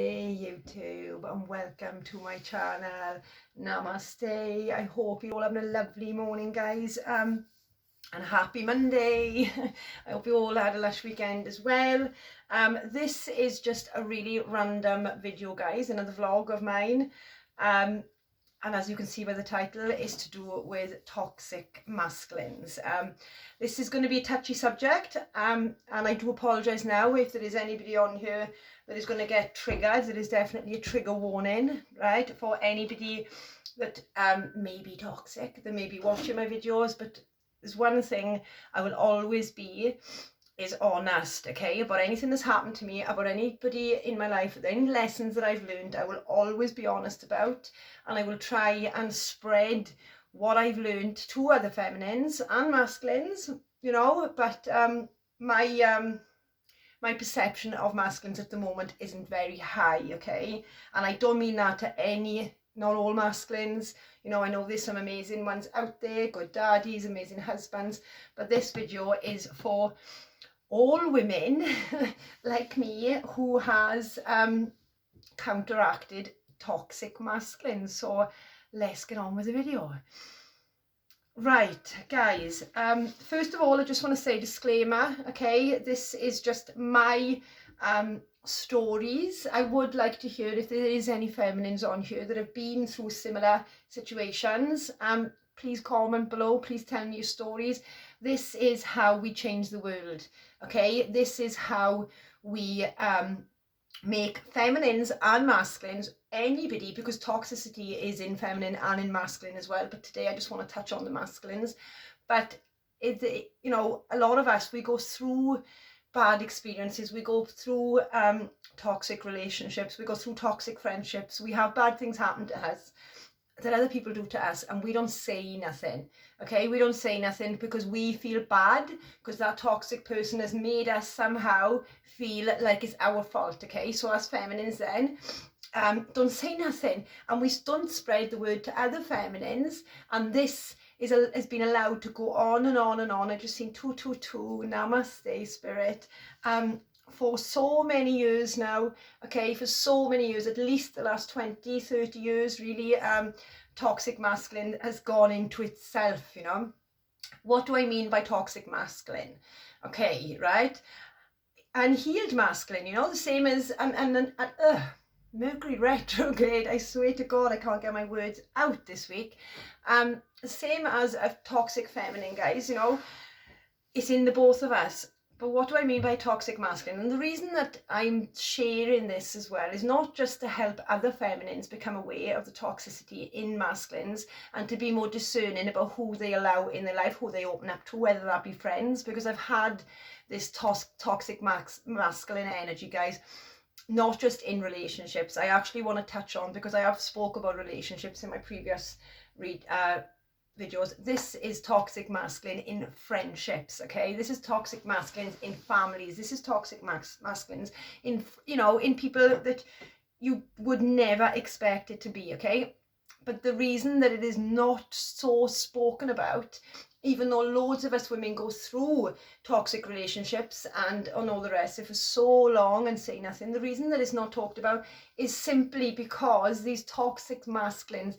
Hey YouTube, and welcome to my channel. Namaste. I hope you're all having a lovely morning, guys, and happy Monday. I hope you all had a lush weekend as well. This is just a really random video, guys, another vlog of mine. And as you can see by the title, is to do with toxic masculines. This is going to be a touchy subject, and I do apologise now if there is anybody on here that is going to get triggered. There is definitely a trigger warning, right, for anybody that may be toxic, that may be watching my videos. But there's one thing I will always be is honest, okay, about anything that's happened to me, about anybody in my life, any lessons that I've learned. I will always be honest about, and I will try and spread what I've learned to other feminines and masculines, you know. But my perception of masculines at the moment isn't very high, okay, and I don't mean that to any, not all masculines. You know, I know there's some amazing ones out there, good daddies, amazing husbands, but this video is for all women like me who has counteracted toxic masculines. So let's get on with the video. Right, guys, first of all, I just want to say disclaimer, okay, this is just my stories. I would like to hear if there is any feminines on here that have been through similar situations. Please comment below, please tell me your stories. This is how we change the world, okay? This is how we make feminines and masculines, anybody, because toxicity is in feminine and in masculine as well. But today I just want to touch on the masculines. But you know, a lot of us, we go through bad experiences, we go through toxic relationships, we go through toxic friendships, we have bad things happen to us that other people do to us, and we don't say nothing, okay? We don't say nothing because we feel bad, because that toxic person has made us somehow feel like it's our fault, okay? So as feminines then, don't say nothing, and we don't spread the word to other feminines, and this has been allowed to go on and on and on. I just seen 222, namaste spirit, for so many years now, okay, for so many years, at least the last 20, 30 years, really. Toxic masculine has gone into itself, you know. What do I mean by toxic masculine? Okay, right? Unhealed masculine, you know, the same as, Mercury retrograde, I swear to God, I can't get my words out this week. Same as a toxic feminine, guys, you know, it's in the both of us. But what do I mean by toxic masculine? And the reason that I'm sharing this as well is not just to help other feminines become aware of the toxicity in masculines and to be more discerning about who they allow in their life, who they open up to, whether that be friends, because I've had this toxic masculine energy, guys, not just in relationships. I actually want to touch on, because I have spoke about relationships in my previous videos. This is toxic masculine in friendships, okay? This is toxic masculines in families. This is toxic masculines in, you know, in people that you would never expect it to be, okay? But the reason that it is not so spoken about, even though loads of us women go through toxic relationships and on all the rest for so long and say nothing, the reason that it's not talked about is simply because these toxic masculines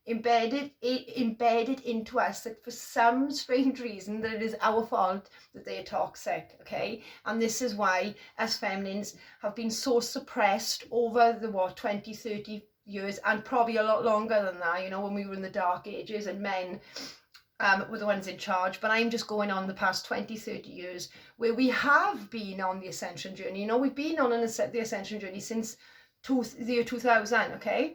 embedded into us that for some strange reason that it is our fault that they are toxic, okay? And this is why as feminines have been so suppressed over the 20, 30 years, and probably a lot longer than that, you know, when we were in the dark ages and men were the ones in charge. But I'm just going on the past 20, 30 years where we have been on the ascension journey. You know, we've been on the ascension journey since the year 2000, okay?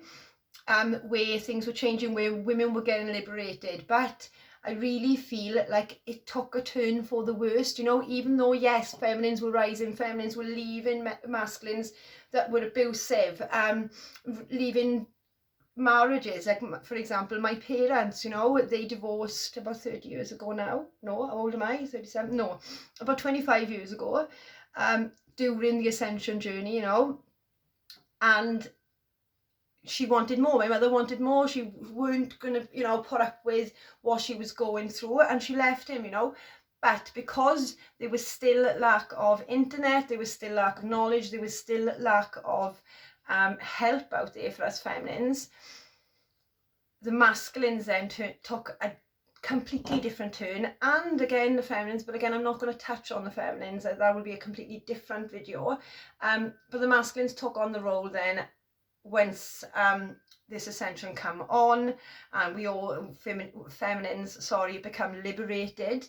Where things were changing, where women were getting liberated. But I really feel like it took a turn for the worst, you know, even though, yes, feminines were rising, feminines were leaving masculines that were abusive, leaving marriages. Like, for example, my parents, you know, they divorced about 30 years ago now. No, how old am I? 37? No, about 25 years ago, during the ascension journey, you know. And she wanted more. My mother wanted more. She weren't going to, you know, put up with what she was going through, and she left him, you know. But because there was still lack of internet, there was still lack of knowledge, there was still lack of help out there for us feminines, the masculines then took a completely different turn, and again the feminines, but again I'm not going to touch on the feminines, that will be a completely different video. But the masculines took on the role then once this ascension come on, and we all feminines become liberated,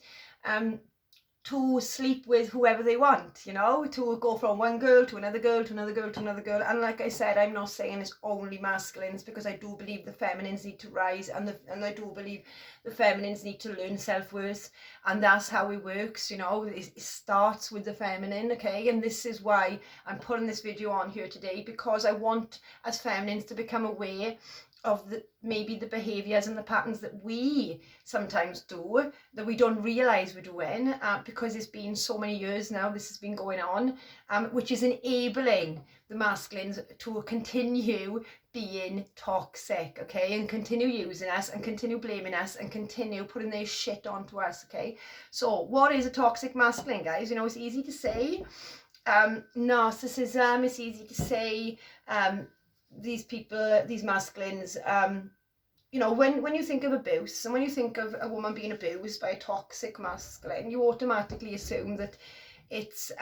to sleep with whoever they want, you know, to go from one girl to another girl to another girl to another girl. And like I said, I'm not saying it's only masculines, because I do believe the feminines need to rise, and I do believe the feminines need to learn self-worth, and that's how it works, you know. It starts with the feminine, okay? And this is why I'm putting this video on here today, because I want us feminines to become aware of maybe the behaviours and the patterns that we sometimes do that we don't realise we're doing, because it's been so many years now this has been going on, which is enabling the masculines to continue being toxic, okay, and continue using us and continue blaming us and continue putting their shit onto us, okay? So what is a toxic masculine, guys? You know, it's easy to say narcissism, it's easy to say these people, these masculines, you know, when you think of abuse and when you think of a woman being abused by a toxic masculine, you automatically assume that it's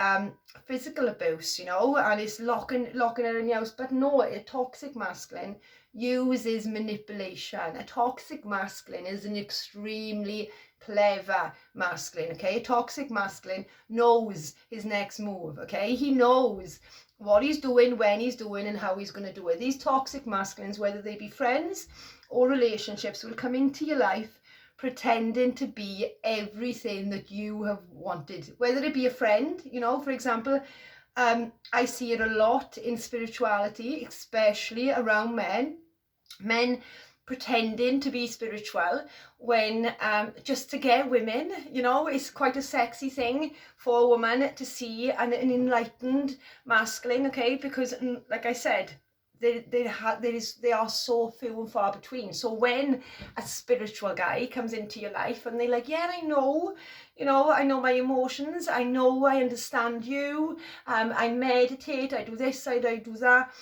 physical abuse, you know, and it's locking her in the house. But no, a toxic masculine uses manipulation. A toxic masculine is an extremely clever masculine, okay? A toxic masculine knows his next move, okay? He knows what he's doing, when he's doing, and how he's going to do it. These toxic masculines, whether they be friends or relationships, will come into your life pretending to be everything that you have wanted, whether it be a friend, you know. For example, I see it a lot in spirituality, especially around men pretending to be spiritual when just to get women, you know. It's quite a sexy thing for a woman to see an enlightened masculine, okay, because like I said, they are so few and far between. So when a spiritual guy comes into your life and they're like, yeah, I know, you know, I know my emotions, I know, I understand you, I meditate, I do this, I do that,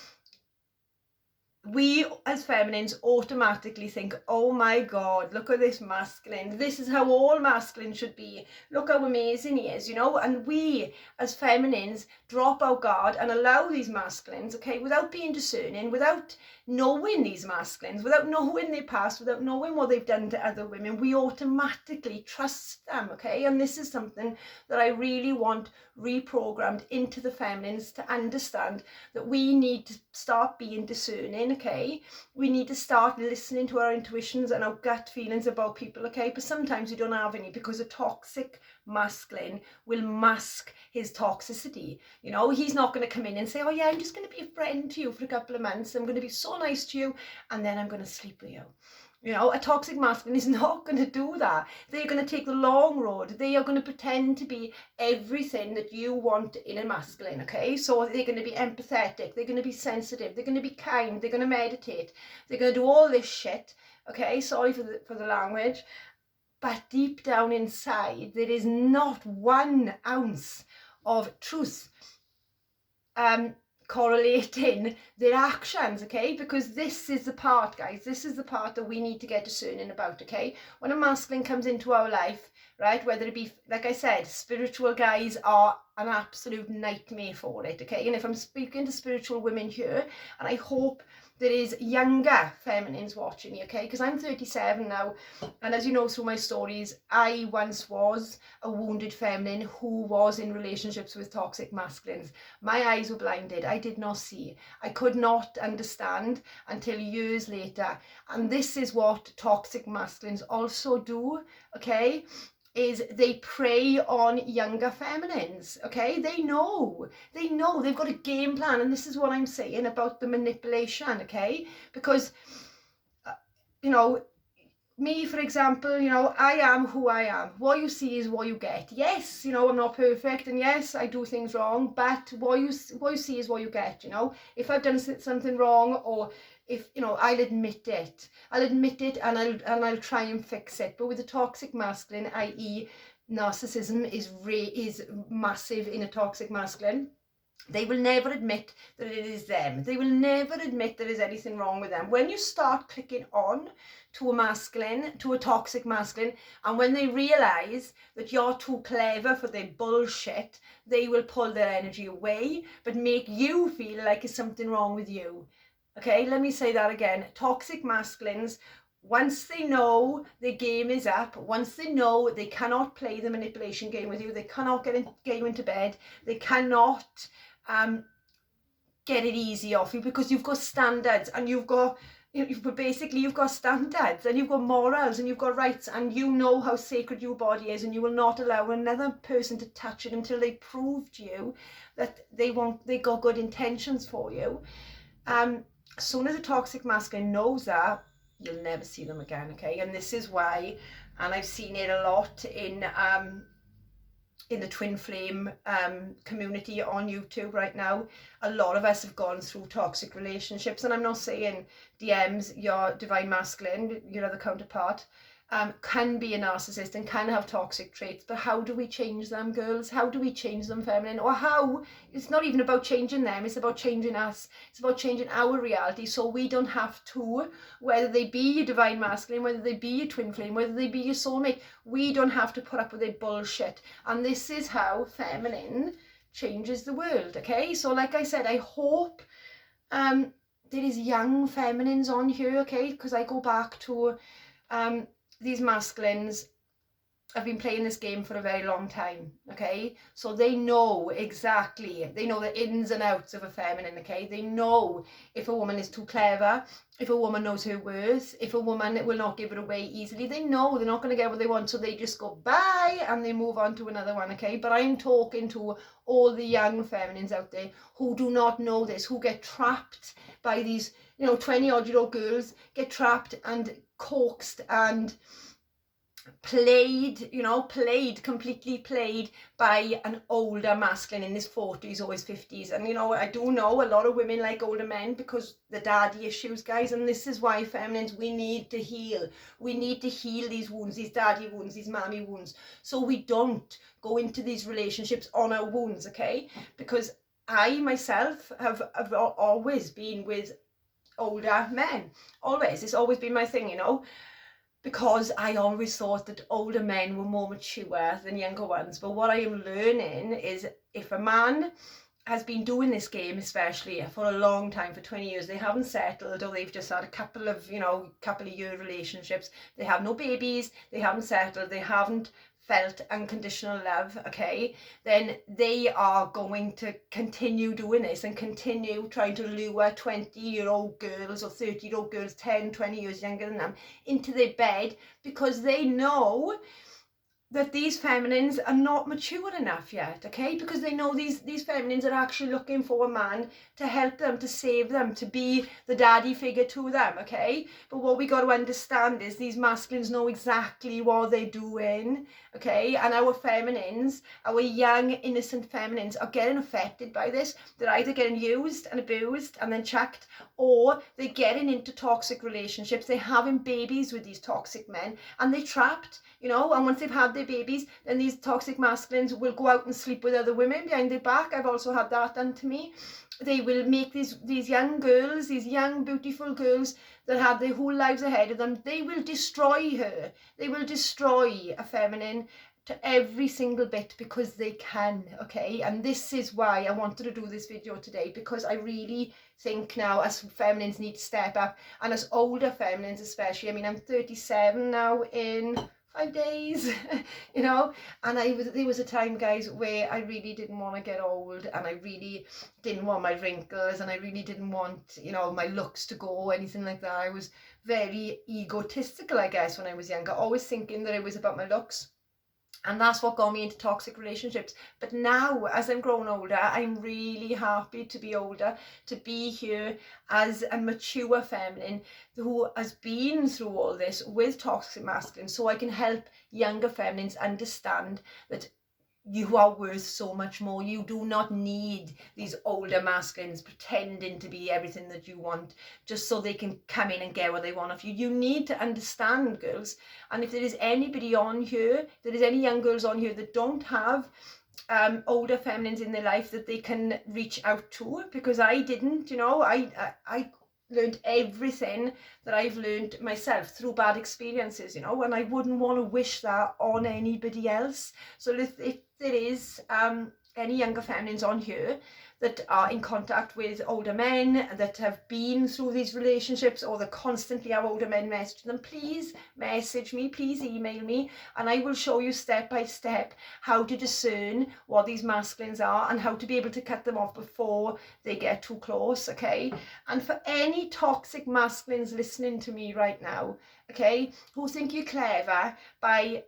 we as feminines automatically think, oh my god, look at this masculine, this is how all masculine should be, look how amazing he is, you know. And we as feminines drop our guard and allow these masculines, okay, without being discerning, without knowing these masculines, without knowing their past, without knowing what they've done to other women, we automatically trust them, okay. And this is something that I really want reprogrammed into the feminines, to understand that we need to start being discerning, okay. We need to start listening to our intuitions and our gut feelings about people, okay. But sometimes we don't have any, because a toxic masculine will mask his toxicity, you know. He's not going to come in and say, oh yeah, I'm just going to be a friend to you for a couple of months, I'm going to be so nice to you, and then I'm going to sleep with you. You know, a toxic masculine is not going to do that. They're going to take the long road. They are going to pretend to be everything that you want in a masculine, okay? So they're going to be empathetic. They're going to be sensitive. They're going to be kind. They're going to meditate. They're going to do all this shit, okay? Sorry for the language. But deep down inside, there is not 1 ounce of truth correlating their actions, okay? Because this is the part, guys, this is the part that we need to get discerning about, okay? When a masculine comes into our life, right, whether it be, like I said, spiritual guys are an absolute nightmare for it, okay? And if I'm speaking to spiritual women here, and I hope there is younger feminines watching me, okay, because I'm 37 now, and as you know through my stories, I once was a wounded feminine who was in relationships with toxic masculines. My eyes were blinded. I did not see. I could not understand until years later. And this is what toxic masculines also do, okay, is they prey on younger feminines, okay? They know, they've got a game plan. And this is what I'm saying about the manipulation, okay? Because, you know, me, for example, you know, I am who I am. What you see is what you get. Yes, you know, I'm not perfect, and yes, I do things wrong, but what you see is what you get, you know? If I've done something wrong, or if, you know, I'll admit it and I'll try and fix it. But with a toxic masculine, i.e. narcissism is massive in a toxic masculine, They will never admit that it is them. They will never admit there is anything wrong with them. When you start clicking on to a masculine, to a toxic masculine, and when they realise that you're too clever for their bullshit, they will pull their energy away, but make you feel like there's something wrong with you. Okay, let me say that again. Toxic masculines, once they know the game is up, once they know they cannot play the manipulation game with you, they cannot get you into bed, they cannot get it easy off you, because you've got standards, and you've got standards, and you've got morals, and you've got rights, and you know how sacred your body is, and you will not allow another person to touch it until they prove to you that they got good intentions for you. As soon as a toxic masculine knows that, you'll never see them again. Okay, and this is why, and I've seen it a lot in the twin flame community on YouTube right now. A lot of us have gone through toxic relationships, and I'm not saying DMs, your divine masculine, your other counterpart, can be a narcissist and can have toxic traits, but how do we change them, girls? How do we change them, feminine? Or how, it's not even about changing them, it's about changing us. It's about changing our reality, so we don't have to, whether they be your divine masculine, whether they be your twin flame, whether they be your soulmate, we don't have to put up with their bullshit. And this is how feminine changes the world. Okay, so like I said, I hope there is young feminines on here, okay, because I go back to these masculines have been playing this game for a very long time, okay? So they know exactly, they know the ins and outs of a feminine, okay? They know if a woman is too clever, if a woman knows her worth, if a woman will not give it away easily. They know they're not going to get what they want, so they just go bye and they move on to another one, okay? But I'm talking to all the young feminines out there who do not know this, who get trapped by these, 20-odd-year-old girls, get trapped and coaxed and completely played by an older masculine in his 40s or his 50s. And I do know a lot of women like older men because the daddy issues, guys, and this is why feminines, we need to heal these wounds, these daddy wounds, these mommy wounds, so we don't go into these relationships on our wounds, okay? Because I myself have always been with older men, always. It's always been my thing, because I always thought that older men were more mature than younger ones. But what I am learning is, if a man has been doing this game, especially for a long time, for 20 years, they haven't settled, or they've just had a couple of year relationships, they have no babies, they haven't settled, they haven't felt unconditional love, okay, then they are going to continue doing this and continue trying to lure 20-year-old girls or 30-year-old girls, 10, 20 years younger than them, into their bed, because they know that these feminines are not mature enough yet, okay? Because they know these feminines are actually looking for a man to help them, to save them, to be the daddy figure to them, okay? But what we got to understand is these masculines know exactly what they're doing, okay? And our feminines, our young, innocent feminines, are getting affected by this. They're either getting used and abused and then chucked, or they're getting into toxic relationships. They're having babies with these toxic men, and they're trapped, and once they've had their babies, then these toxic masculines will go out and sleep with other women behind their back. I've also had that done to me. They will make these young girls, these young beautiful girls that have their whole lives ahead of them, they will destroy her. They will destroy a feminine to every single bit, because they can, okay? And this is why I wanted to do this video today, because I really think now as feminines need to step up, and as older feminines especially. I'm 37 now in 5 days, and there was a time, guys, where I really didn't want to get old, and I really didn't want my wrinkles, and I really didn't want, my looks to go or anything like that. I was very egotistical, I guess, when I was younger, always thinking that it was about my looks. And that's what got me into toxic relationships. But now, as I'm growing older, I'm really happy to be older, to be here as a mature feminine who has been through all this with toxic masculine, so I can help younger feminines understand that you are worth so much more. You do not need these older masculines pretending to be everything that you want just so they can come in and get what they want of you. You need to understand, girls. And if there is anybody on here, if there is any young girls on here that don't have older feminines in their life that they can reach out to, because I didn't, you know, I learned everything that I've learned myself through bad experiences, you know, and I wouldn't want to wish that on anybody else. So if there is any younger feminines on here that are in contact with older men that have been through these relationships, or that constantly have older men message them, please message me, please email me, and I will show you step by step how to discern what these masculines are and how to be able to cut them off before they get too close, okay? And for any toxic masculines listening to me right now, okay, who think you're clever by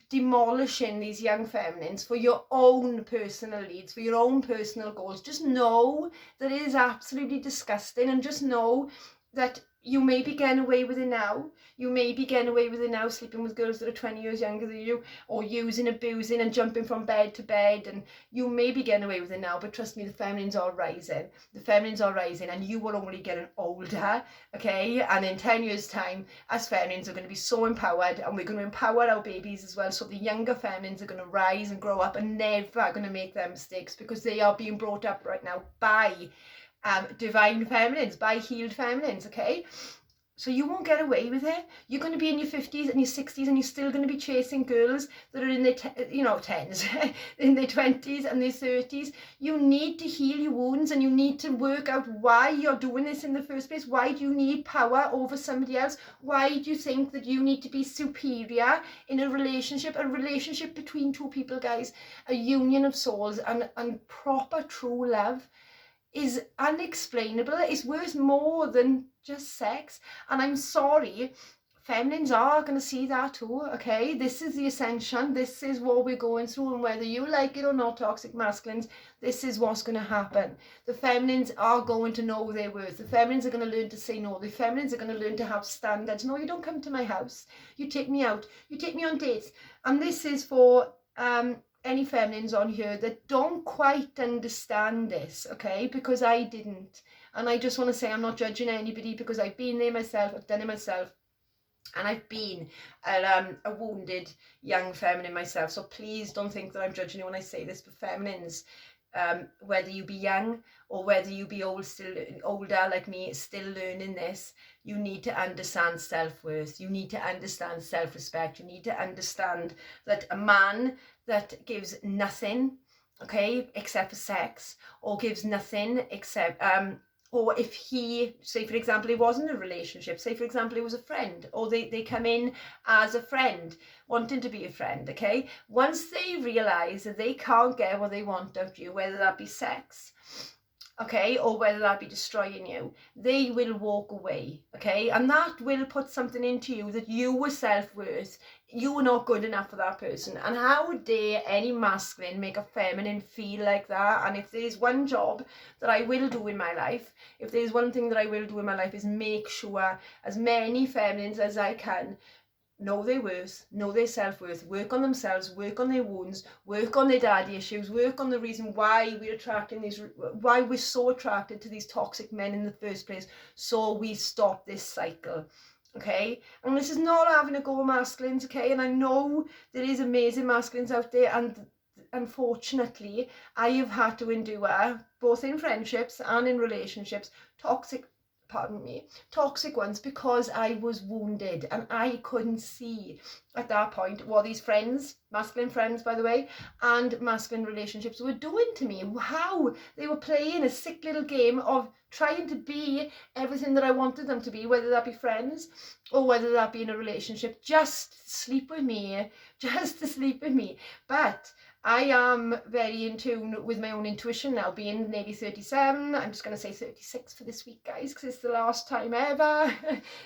demolishing these young feminines for your own personal needs, for your own personal goals, just know that it is absolutely disgusting, and just know that you may be getting away with it now. You may be getting away with it now, sleeping with girls that are 20 years younger than you, or using, abusing and jumping from bed to bed, and you may be getting away with it now, but trust me, the feminines are rising. The feminines are rising, and you will only get older, okay? And in 10 years time, us feminines are going to be so empowered, and we're going to empower our babies as well, so the younger feminines are going to rise and grow up and never going to make their mistakes, because they are being brought up right now by divine feminines, by healed feminines, okay? So you won't get away with it. You're going to be in your 50s and your 60s, and you're still going to be chasing girls that are in their, 10s, in their 20s and their 30s. You need to heal your wounds, and you need to work out why you're doing this in the first place. Why do you need power over somebody else? Why do you think that you need to be superior in a relationship between two people, guys? A union of souls and proper true love is unexplainable. It's worth more than just sex. And I'm sorry, feminines are going to see that too, okay? This is the ascension. This is what we're going through, and whether you like it or not, toxic masculines, this is what's going to happen. The feminines are going to know their worth. The feminines are going to learn to say no. The feminines are going to learn to have standards. No, you don't come to my house. You take me out. You take me on dates. And this is for any feminines on here that don't quite understand this, okay? Because I didn't. And I just want to say, I'm not judging anybody, because I've been there myself, I've done it myself, and I've been a wounded young feminine myself. So please don't think that I'm judging you when I say this. For feminines, whether you be young or whether you be older like me, still learning this, you need to understand self-worth. You need to understand self-respect. You need to understand that a man that gives nothing, okay, except for sex, or gives nothing except or if he, say for example, he wasn't in a relationship, say for example he was a friend, or they come in as a friend, wanting to be a friend, okay? Once they realise that they can't get what they want out of you, whether that be sex, okay, or whether that be destroying you, they will walk away, okay? And that will put something into you that you were self-worth, you were not good enough for that person. And how dare any masculine make a feminine feel like that? And if there's one job that I will do in my life, if there's one thing that I will do in my life, is make sure as many feminines as I can know their worth, know their self-worth, work on themselves, work on their wounds, work on their daddy issues, work on the reason why why we're so attracted to these toxic men in the first place, so we stop this cycle, okay? And this is not having a go at masculines, okay? And I know there is amazing masculines out there, and unfortunately I have had to endure, both in friendships and in relationships, toxic ones, because I was wounded and I couldn't see at that point what these friends, masculine friends by the way, and masculine relationships were doing to me. How they were playing a sick little game of trying to be everything that I wanted them to be, whether that be friends or whether that be in a relationship, just to sleep with me. But I am very in tune with my own intuition now, being nearly 37. I'm just going to say 36 for this week, guys, because it's the last time ever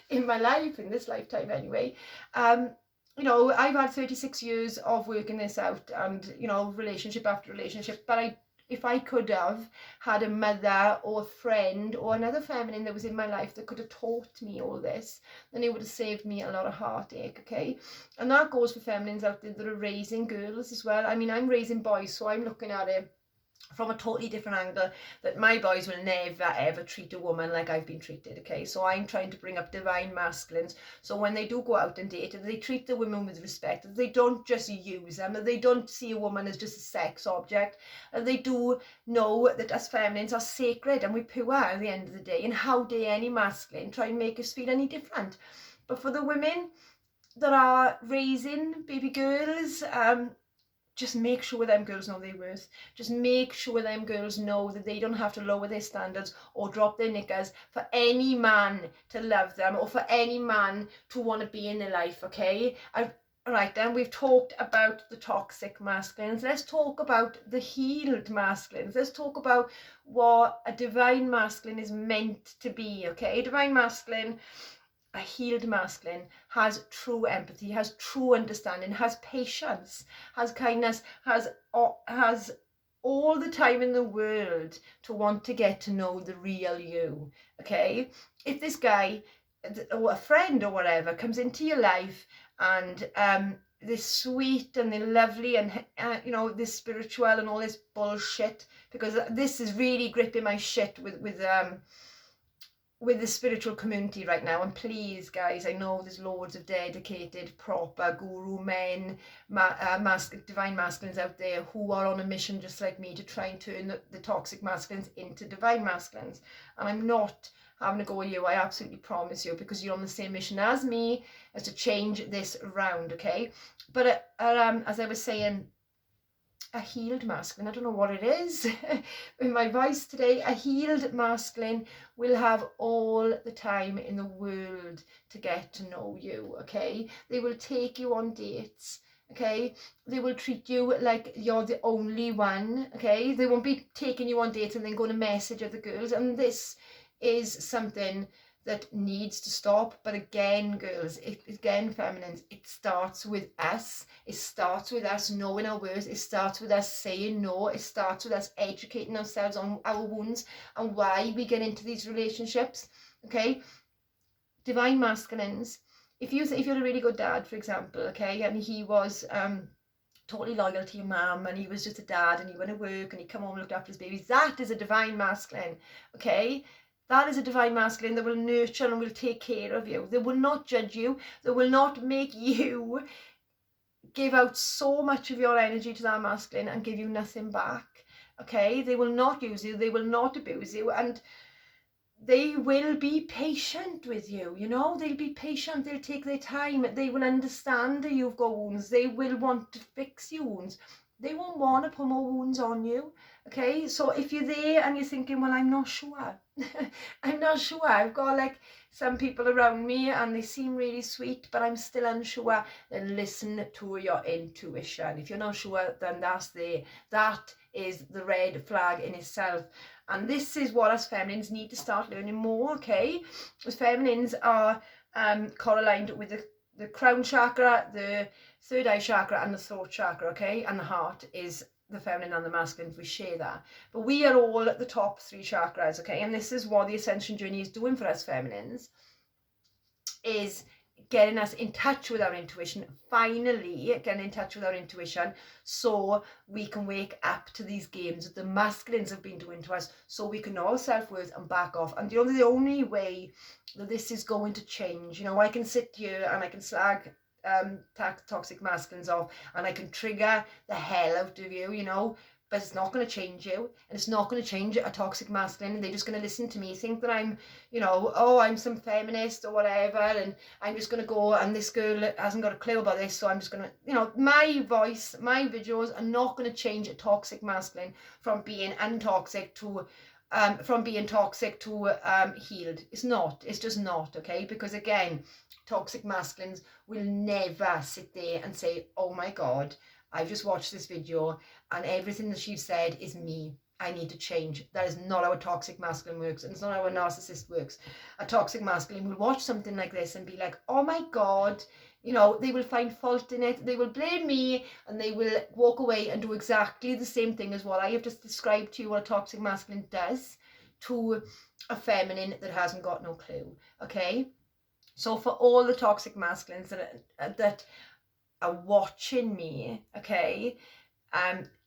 in my life, in this lifetime anyway. You know, I've had 36 years of working this out, and, you know, relationship after relationship. But if I could have had a mother or a friend or another feminine that was in my life that could have taught me all this, then it would have saved me a lot of heartache, okay? And that goes for feminines out there that are raising girls as well. I mean, I'm raising boys, so I'm looking at it from a totally different angle, that my boys will never ever treat a woman like I've been treated, okay? So I'm trying to bring up divine masculines, so when they do go out and date, they treat the women with respect, they don't just use them, they don't see a woman as just a sex object, and they do know that us feminines are sacred and we're pure at the end of the day, and how dare any masculine try and make us feel any different. But for the women that are raising baby girls, just make sure them girls know their worth. Just make sure them girls know that they don't have to lower their standards or drop their knickers for any man to love them or for any man to want to be in their life, okay? Right then, we've talked about the toxic masculines. Let's talk about the healed masculines. Let's talk about what a divine masculine is meant to be, okay? A divine masculine, a healed masculine, has true empathy, has true understanding, has patience, has kindness, has all the time in the world to want to get to know the real you, okay? If this guy or a friend or whatever comes into your life and they're sweet and they're lovely and you know, they're spiritual and all this bullshit, because this is really gripping my shit with the spiritual community right now. And please guys, I know there's loads of dedicated proper guru men, divine masculines out there who are on a mission just like me to try and turn the toxic masculines into divine masculines, and I'm not having a go at you, I absolutely promise you, because you're on the same mission as me, as to change this around, okay? But as I was saying, a healed masculine, I don't know what it is in my voice today, a healed masculine will have all the time in the world to get to know you, okay? They will take you on dates, okay? They will treat you like you're the only one, okay? They won't be taking you on dates and then going to message other girls, and this is something that needs to stop. But again, girls, again, feminines, it starts with us. It starts with us knowing our worth. It starts with us saying no. It starts with us educating ourselves on our wounds and why we get into these relationships, okay? Divine masculines, if you're a really good dad, for example, okay, and he was totally loyal to your mum, and he was just a dad, and he went to work and he come home and looked after his babies, that is a divine masculine, okay? That is a divine masculine that will nurture and will take care of you. They will not judge you. They will not make you give out so much of your energy to that masculine and give you nothing back, okay? They will not use you. They will not abuse you. And they will be patient with you, you know? They'll be patient. They'll take their time. They will understand that you've got wounds. They will want to fix your wounds. They won't want to put more wounds on you, okay? So if you're there and you're thinking, well, I'm not sure. I'm not sure. I've got like some people around me and they seem really sweet, but I'm still unsure, then listen to your intuition. If you're not sure, then that is the red flag in itself. And this is what us feminines need to start learning more, okay? As feminines are correlated with the crown chakra, the third eye chakra and the throat chakra, okay? And the heart is the feminine and the masculine, we share that. But we are all at the top three chakras, okay? And this is what the ascension journey is doing for us feminines, is getting us in touch with our intuition, finally getting in touch with our intuition, so we can wake up to these games that the masculines have been doing to us, so we can know our self-worth and back off. And you know, the only way that this is going to change, you know, I can sit here and I can slag toxic masculines off and I can trigger the hell out of you, you know, but it's not going to change you, and it's not going to change a toxic masculine, and they're just going to listen to me, think that I'm, you know, oh, I'm some feminist or whatever, and I'm just going to go, and this girl hasn't got a clue about this, so I'm just going to, you know, my voice, my videos are not going to change a toxic masculine from being untoxic to healed. It's just not, okay? Because again, toxic masculines will never sit there and say, oh my God, I've just watched this video and everything that she's said is me. I need to change. That is not how a toxic masculine works, and it's not how a narcissist works. A toxic masculine will watch something like this and be like, oh my God, you know, they will find fault in it, they will blame me, and they will walk away and do exactly the same thing as what I have just described to you, what a toxic masculine does to a feminine that hasn't got no clue, okay? So for all the toxic masculines that are watching me, okay,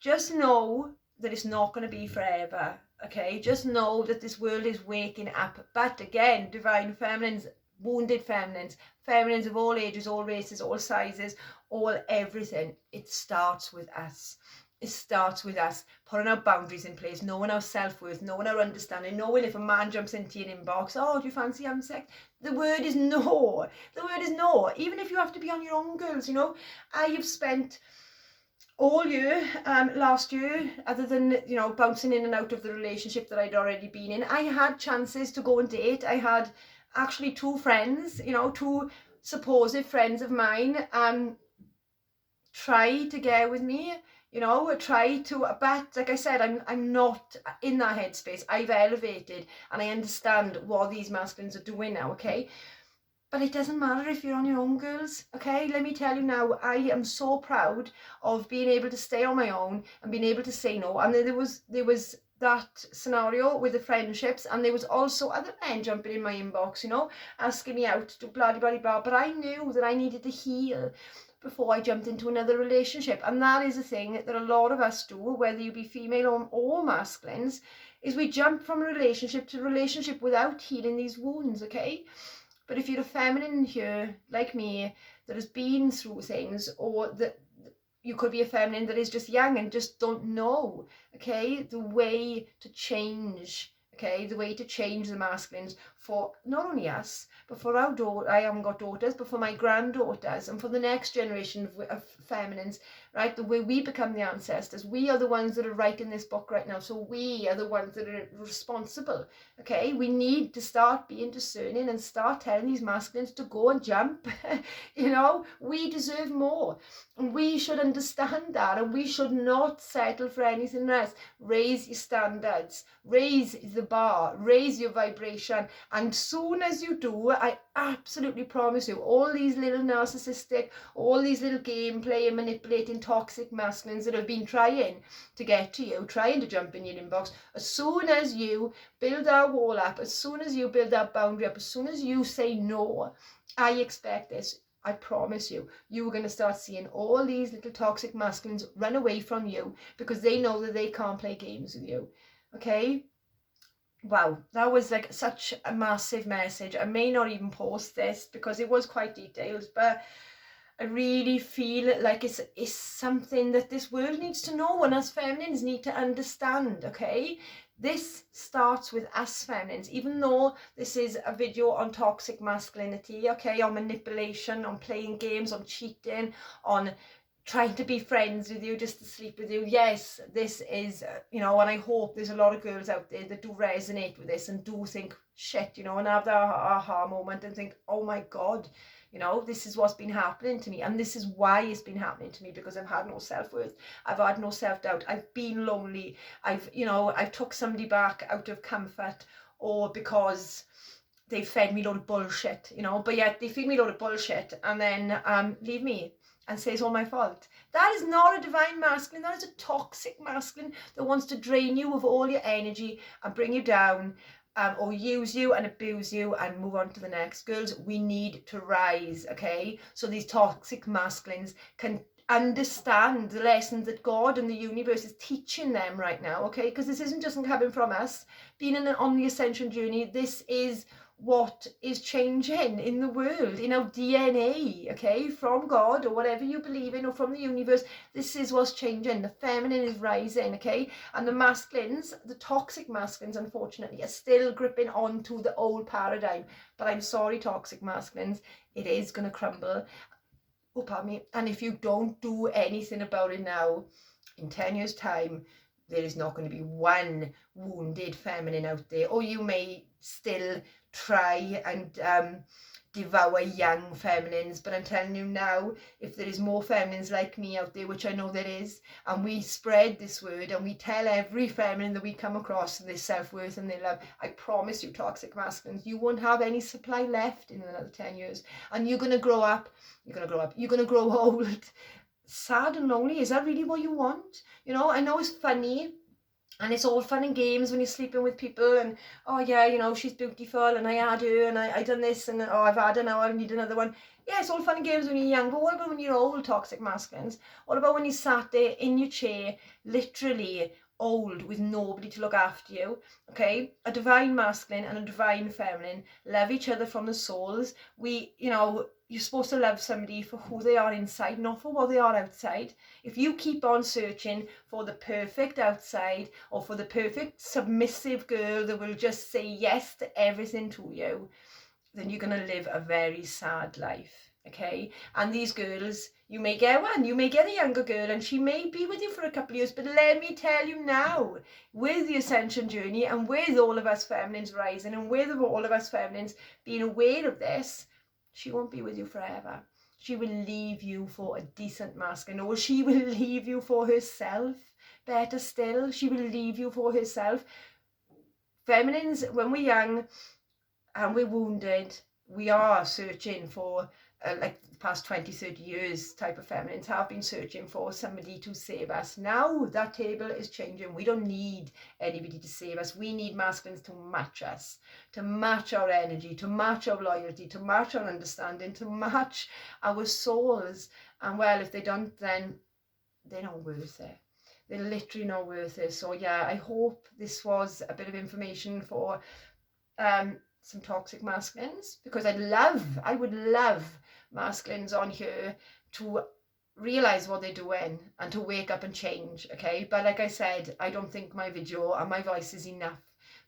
just know that it's not going to be forever, okay? Just know that this world is waking up. But again, divine feminines, wounded feminines, feminines of all ages, all races, all sizes, all everything, it starts with us. It starts with us putting our boundaries in place, knowing our self-worth, knowing our understanding, knowing if a man jumps into your inbox, oh, do you fancy having sex? The word is no. The word is no. Even if you have to be on your own, girls, you know. I have spent all year, last year, other than, you know, bouncing in and out of the relationship that I'd already been in, I had chances to go and date. I had actually two friends, you know, two supposed friends of mine, try to get with me, you know, try to, but like I said, I'm not in that headspace. I've elevated and I understand what these masculines are doing now, okay? But it doesn't matter if you're on your own, girls, okay? Let me tell you now, I am so proud of being able to stay on my own and being able to say no. And there was that scenario with the friendships, and there was also other men jumping in my inbox, you know, asking me out to blah, blah, blah. But I knew that I needed to heal before I jumped into another relationship. And that is a thing that a lot of us do, whether you be female or masculines, is we jump from relationship to relationship without healing these wounds, okay? But if you're a feminine here, like me, that has been through things, or that you could be a feminine that is just young and just don't know, okay, the way to change, okay, the way to change the masculines for not only us, but for our daughter. I haven't got daughters, but for my granddaughters and for the next generation of feminines, right? The way we become the ancestors. We are the ones that are writing this book right now. So we are the ones that are responsible, okay? We need to start being discerning and start telling these masculines to go and jump. You know, we deserve more. And we should understand that, and we should not settle for anything less. Raise your standards, raise the bar, raise your vibration. And soon as you do, I absolutely promise you, all these little narcissistic, all these little gameplay and manipulating toxic masculines that have been trying to get to you, trying to jump in your inbox, as soon as you build that wall up, as soon as you build that boundary up, as soon as you say no, I expect this. I promise you, you're going to start seeing all these little toxic masculines run away from you because they know that they can't play games with you. Okay? Wow, that was like such a massive message. I may not even post this because it was quite detailed, but I really feel like it's something that this world needs to know, and us feminines need to understand, okay? This starts with us feminines, even though this is a video on toxic masculinity, okay, on manipulation, on playing games, on cheating, on trying to be friends with you just to sleep with you. Yes, this is, you know, and I hope there's a lot of girls out there that do resonate with this and do think, shit, you know, and have that aha moment and think, oh my God, you know, this is what's been happening to me, and this is why it's been happening to me, because I've had no self-worth, I've had no self-doubt, I've been lonely, I've took somebody back out of comfort, or because they fed me a load of bullshit, you know, but yet they feed me a load of bullshit and then leave me and say it's all my fault. That is not a divine masculine. That is a toxic masculine that wants to drain you of all your energy and bring you down, or use you and abuse you and move on to the next. Girls, we need to rise, okay? So these toxic masculines can understand the lessons that God and the universe is teaching them right now, okay? Because this isn't just coming from us. Being on the ascension journey, this is what is changing in the world, in our DNA, okay, from God or whatever you believe in, or from the universe. This is what's changing. The feminine is rising, okay, and the masculines, the toxic masculines, unfortunately, are still gripping on to the old paradigm. But I'm sorry, toxic masculines, it is going to crumble. Oh, pardon me. And if you don't do anything about it now, in 10 years' time, there is not going to be one wounded feminine out there. Or you may still try and devour young feminines, but I'm telling you now, if there is more feminines like me out there, which I know there is, and we spread this word and we tell every feminine that we come across their self-worth and their love, I promise you, toxic masculines, you won't have any supply left in another 10 years, and you're going to grow up, you're going to grow old, sad and lonely. Is that really what you want? You know, I know it's funny, and it's all fun and games when you're sleeping with people and, oh yeah, you know, she's beautiful and I had her and I done this and, oh, I've had her now, I need another one. Yeah, it's all fun and games when you're young, but what about when you're old, toxic masculines? What about when you sat there in your chair, literally old with nobody to look after you. Okay, a divine masculine and a divine feminine love each other from the souls. You're supposed to love somebody for who they are inside, not for what they are outside. If you keep on searching for the perfect outside, or for the perfect submissive girl that will just say yes to everything to you, then you're going to live a very sad life. Okay, and these girls, you may get one, you may get a younger girl, and she may be with you for a couple of years, but let me tell you now, with the ascension journey, and with all of us feminines rising, and with all of us feminines being aware of this, she won't be with you forever. She will leave you for a decent masculine, or she will leave you for herself. Better still, she will leave you for herself. Feminines, when we're young and we're wounded, we are searching for, like the past 20-30 years, type of feminines have been searching for somebody to save us. Now that table is changing. We don't need anybody to save us. We need masculines to match us, to match our energy, to match our loyalty, to match our understanding, to match our souls. And well, if they don't, then they're not worth it. They're literally not worth it. So yeah, I hope this was a bit of information for some toxic masculines, because I would love masculines on here to realize what they're doing and to wake up and change. Okay, but like I said, I don't think my video and my voice is enough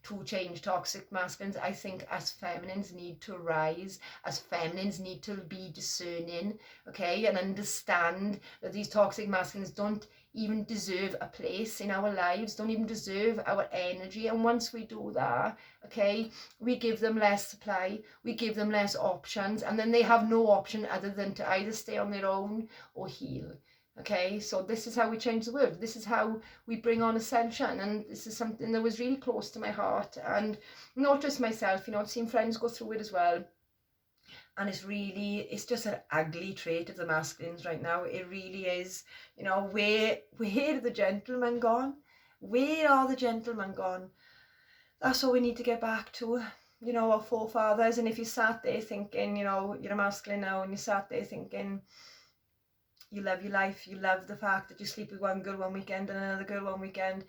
to change toxic masculines. I think as feminines need to rise, as feminines need to be discerning, okay, and understand that these toxic masculines don't even deserve a place in our lives, don't even deserve our energy. And once we do that, okay, we give them less supply, we give them less options, and then they have no option other than to either stay on their own or heal. Okay, so this is how we change the world. This is how we bring on ascension, and this is something that was really close to my heart, and not just myself, I've seen friends go through it as well. And it's just an ugly trait of the masculines right now. It really is. Where are the gentlemen gone? Where are the gentlemen gone? That's what we need to get back to, our forefathers. And if you sat there thinking, you're a masculine now, and you sat there thinking you love your life, you love the fact that you sleep with one girl one weekend and another girl one weekend,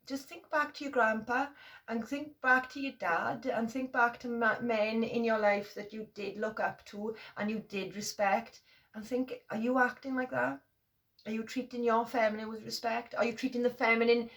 just think back to your grandpa, and think back to your dad, and think back to men in your life that you did look up to and you did respect, and think, are you acting like that? Are you treating your feminine with respect? Are you treating the feminine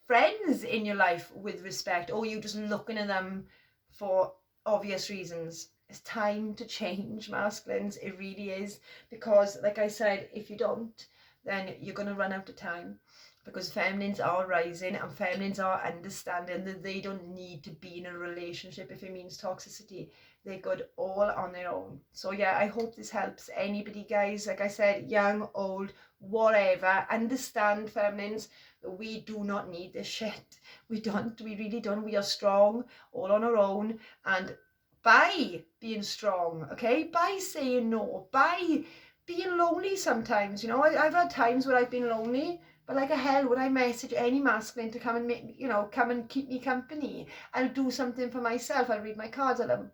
friends in your life with respect? Or are you just looking at them for obvious reasons? It's time to change, masculines. It really is. Because like I said, if you don't, then you're going to run out of time. Because feminines are rising, and feminines are understanding that they don't need to be in a relationship if it means toxicity. They're good all on their own. So yeah, I hope this helps anybody, guys. Like I said, young, old, whatever. Understand, feminines, that we do not need this shit. We don't. We really don't. We are strong all on our own. And by being strong, okay, by saying no, by being lonely sometimes, I've had times where I've been lonely. But like a hell would I message any masculine to come and make, come and keep me company. I'll do something for myself. I'll read my cards. I'll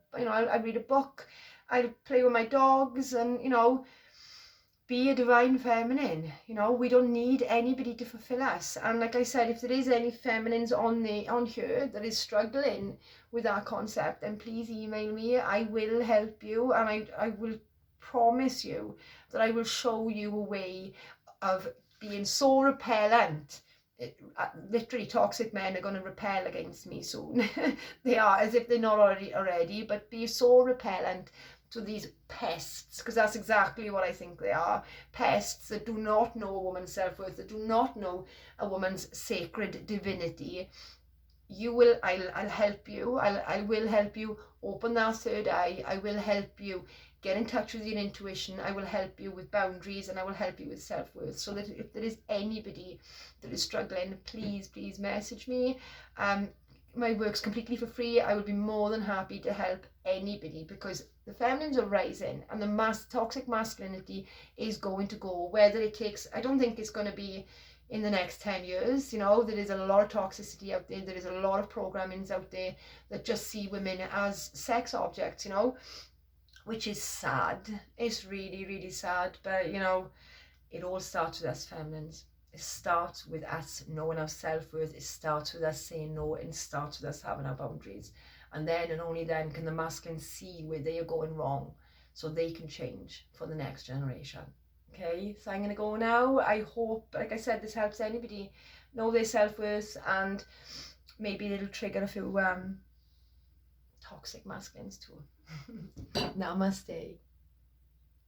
read a book. I'll play with my dogs, and be a divine feminine. We don't need anybody to fulfill us. And like I said, if there is any feminines on here that is struggling with that concept, then please email me. I will help you, and I will promise you that I will show you a way of being so repellent. Literally, toxic men are going to repel against me soon. They are, as if they're not already, but be so repellent to these pests, because that's exactly what I think they are. Pests that do not know a woman's self-worth, that do not know a woman's sacred divinity. I'll help you. I will help you open that third eye. I will help you get in touch with your intuition. I will help you with boundaries, and I will help you with self-worth. So that if there is anybody that is struggling, please message me. My work's completely for free. I would be more than happy to help anybody, because the feminines are rising, and the toxic masculinity is going to go. Whether it takes, I don't think it's going to be in the next 10 years. There is a lot of toxicity out there. There is a lot of programmings out there that just see women as sex objects, which is sad. It's really, really sad. But, it all starts with us feminines. It starts with us knowing our self-worth. It starts with us saying no, and starts with us having our boundaries. And then and only then can the masculine see where they are going wrong, so they can change for the next generation. Okay, so I'm going to go now. I hope, like I said, this helps anybody know their self-worth, and maybe it'll trigger a few toxic masculines too. Namaste.